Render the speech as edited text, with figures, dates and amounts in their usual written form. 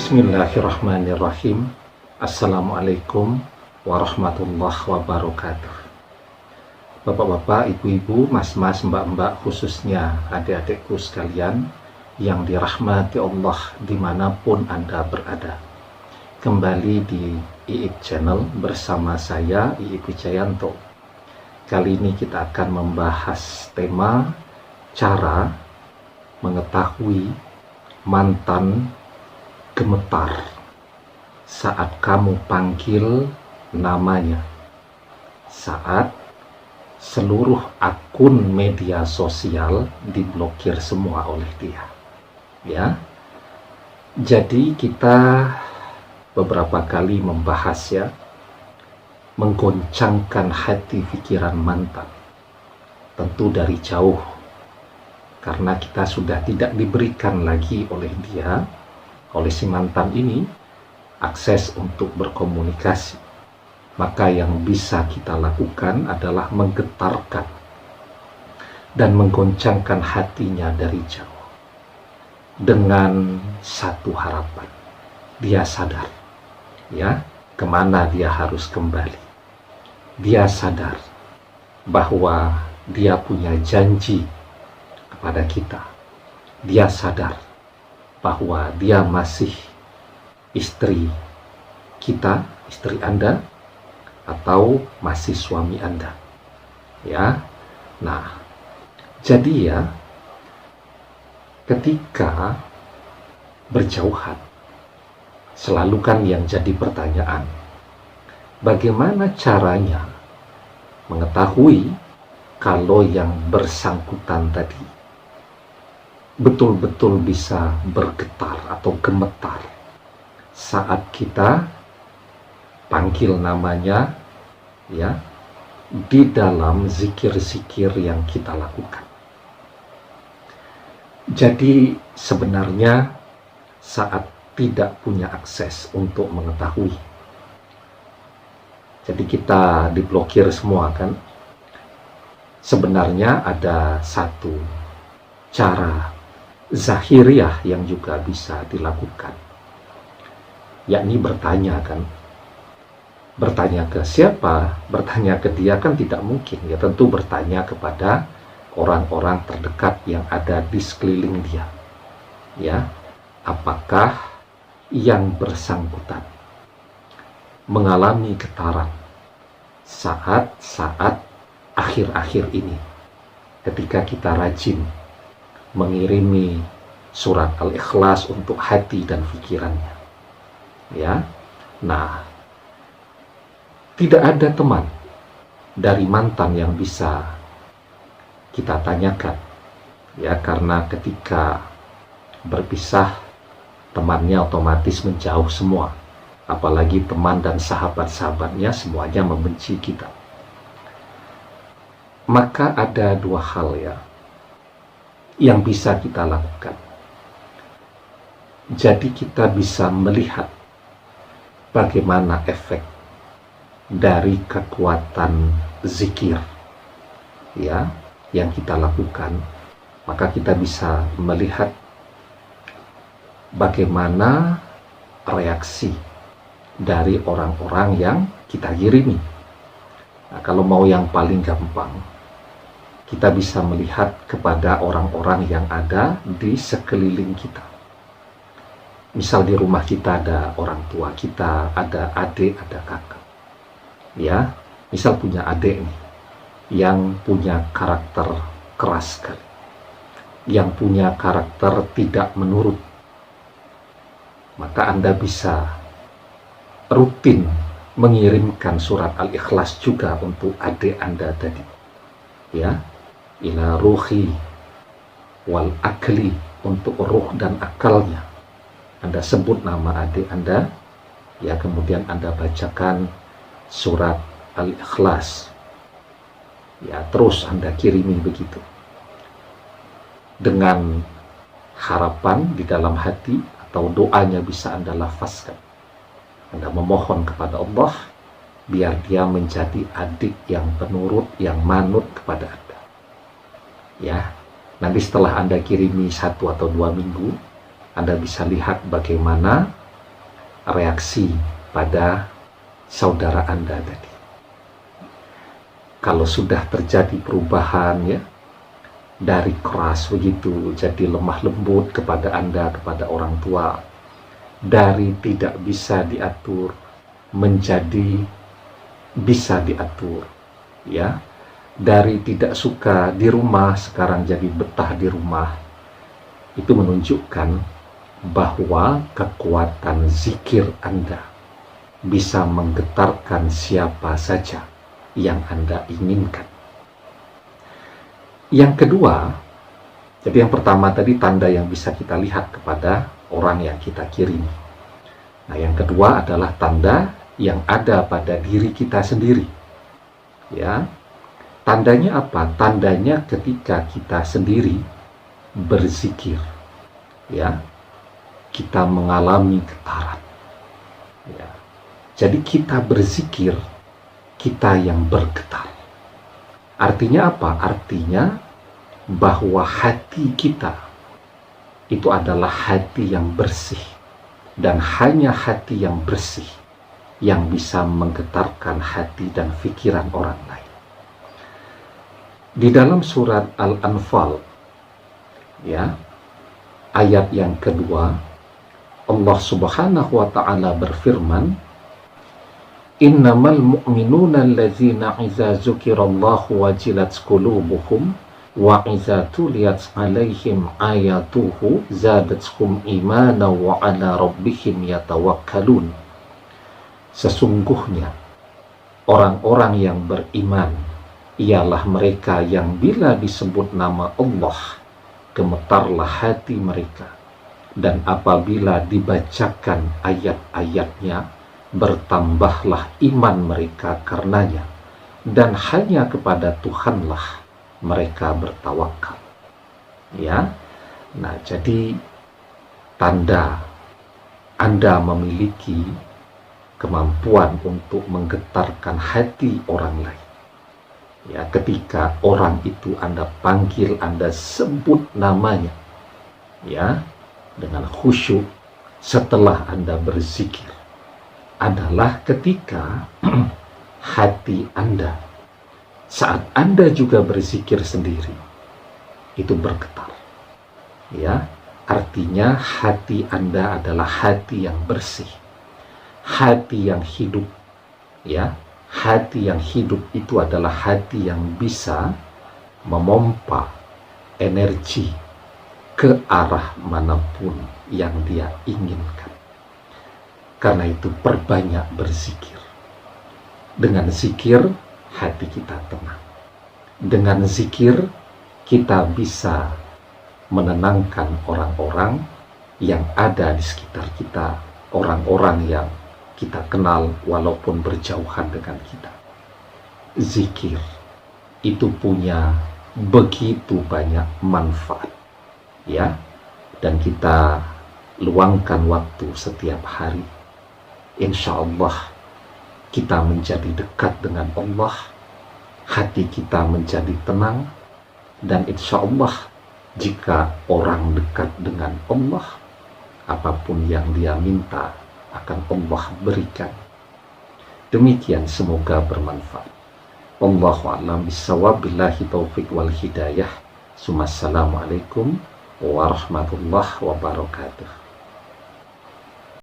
Bismillahirrahmanirrahim. Assalamualaikum warahmatullahi wabarakatuh. Bapak-bapak, ibu-ibu, mas-mas, mbak-mbak, khususnya adik-adikku sekalian yang dirahmati Allah dimanapun Anda berada. Kembali di IIP Channel bersama saya, IIP Wijayanto. Kali ini kita akan membahas tema cara mengetahui mantan gemetar saat kamu panggil namanya, saat seluruh akun media sosial diblokir semua oleh dia. Ya, jadi kita beberapa kali membahas ya, menggoncangkan hati pikiran mantan, tentu dari jauh, karena kita sudah tidak diberikan lagi oleh dia, oleh si mantan ini, akses untuk berkomunikasi. Maka yang bisa kita lakukan adalah menggetarkan dan menggoncangkan hatinya dari jauh dengan satu harapan, dia sadar ya kemana dia harus kembali. Dia sadar bahwa dia punya janji kepada kita. Dia sadar bahwa dia masih istri kita, istri Anda, atau masih suami Anda. Ya. Nah, jadi ya, ketika berjauhan, selalu kan yang jadi pertanyaan, bagaimana caranya mengetahui kalau yang bersangkutan tadi betul-betul bisa bergetar atau gemetar saat kita panggil namanya ya di dalam zikir-zikir yang kita lakukan. Jadi sebenarnya saat tidak punya akses untuk mengetahui, jadi kita diblokir semua kan, sebenarnya ada satu cara zahiriah yang juga bisa dilakukan, yakni bertanya kan. Bertanya ke siapa? Bertanya ke dia kan tidak mungkin ya, tentu bertanya kepada orang-orang terdekat yang ada di sekeliling dia. Ya, apakah yang bersangkutan mengalami getaran saat-saat akhir-akhir ini ketika kita rajin mengirimi surat Al-Ikhlas untuk hati dan pikirannya. Ya. Nah, tidak ada teman dari mantan yang bisa kita tanyakan. Ya, karena ketika berpisah temannya otomatis menjauh semua. Apalagi teman dan sahabat-sahabatnya semuanya membenci kita. Maka ada dua hal ya yang bisa kita lakukan. Jadi kita bisa melihat bagaimana efek dari kekuatan zikir ya yang kita lakukan. Maka kita bisa melihat bagaimana reaksi dari orang-orang yang kita kirimi. Nah, kalau mau yang paling gampang, kita bisa melihat kepada orang-orang yang ada di sekeliling kita. Misal di rumah kita ada orang tua kita, ada adik, ada kakak. Ya, misal punya adik nih, yang punya karakter keras sekali, yang punya karakter tidak menurut. Maka Anda bisa rutin mengirimkan surat Al-Ikhlas juga untuk adik Anda tadi. Ya, ila ruhi wal akli, untuk ruh dan akalnya. Anda sebut nama adik Anda, ya, kemudian Anda bacakan surat Al-Ikhlas, ya, terus Anda kirimi begitu, dengan harapan di dalam hati atau doanya bisa Anda lafazkan. Anda memohon kepada Allah biar dia menjadi adik yang penurut, yang manut kepada Anda. Ya, nanti setelah Anda kirimi 1 atau 2 minggu, Anda bisa lihat bagaimana reaksi pada saudara Anda tadi. Kalau sudah terjadi perubahan ya, dari keras begitu jadi lemah lembut kepada Anda, kepada orang tua, dari tidak bisa diatur menjadi bisa diatur ya, dari tidak suka di rumah sekarang jadi betah di rumah, itu menunjukkan bahwa kekuatan zikir Anda bisa menggetarkan siapa saja yang Anda inginkan. Yang kedua, jadi yang pertama tadi tanda yang bisa kita lihat kepada orang yang kita kirimi. Nah, yang kedua adalah tanda yang ada pada diri kita sendiri. Ya. Tandanya apa? Tandanya ketika kita sendiri berzikir. Ya. Kita mengalami getaran. Ya. Jadi kita berzikir, kita yang bergetar. Artinya apa? Artinya bahwa hati kita itu adalah hati yang bersih, dan hanya hati yang bersih yang bisa menggetarkan hati dan pikiran orang lain. Di dalam surat Al-Anfal ya, ayat yang kedua, Allah Subhanahu wa ta'ala berfirman, innamal mu'minuna allazina iza zukirallahu wajilat qulubuhum wa iza tuliyat alaihim ayatuhu zadatuhum imana wa ala rabbihim yatawakkalun. Sesungguhnya orang-orang yang beriman ialah mereka yang bila disebut nama Allah gemetarlah hati mereka, dan apabila dibacakan ayat-ayatnya bertambahlah iman mereka karenanya, dan hanya kepada Tuhanlah mereka bertawakal. Ya. Nah, jadi tanda Anda memiliki kemampuan untuk menggetarkan hati orang lain. Ya, ketika orang itu Anda panggil, Anda sebut namanya. Ya, dengan khusyuk setelah Anda berzikir, adalah ketika hati Anda saat Anda juga berzikir sendiri itu bergetar. Ya, artinya hati Anda adalah hati yang bersih, hati yang hidup. Ya, hati yang hidup itu adalah hati yang bisa memompa energi ke arah manapun yang dia inginkan. Karena itu perbanyak berzikir. Dengan zikir hati kita tenang. Dengan zikir kita bisa menenangkan orang-orang yang ada di sekitar kita, orang-orang yang kita kenal walaupun berjauhan dengan kita. Zikir itu punya begitu banyak manfaat. Ya, dan kita luangkan waktu setiap hari. Insya Allah kita menjadi dekat dengan Allah, hati kita menjadi tenang, dan insya Allah jika orang dekat dengan Allah, apapun yang dia minta akan Allah berikan. Demikian, semoga bermanfaat. Wallahu a'lam bishawab, billahi taufik wal hidayah. Assalamualaikum warahmatullahi wabarakatuh.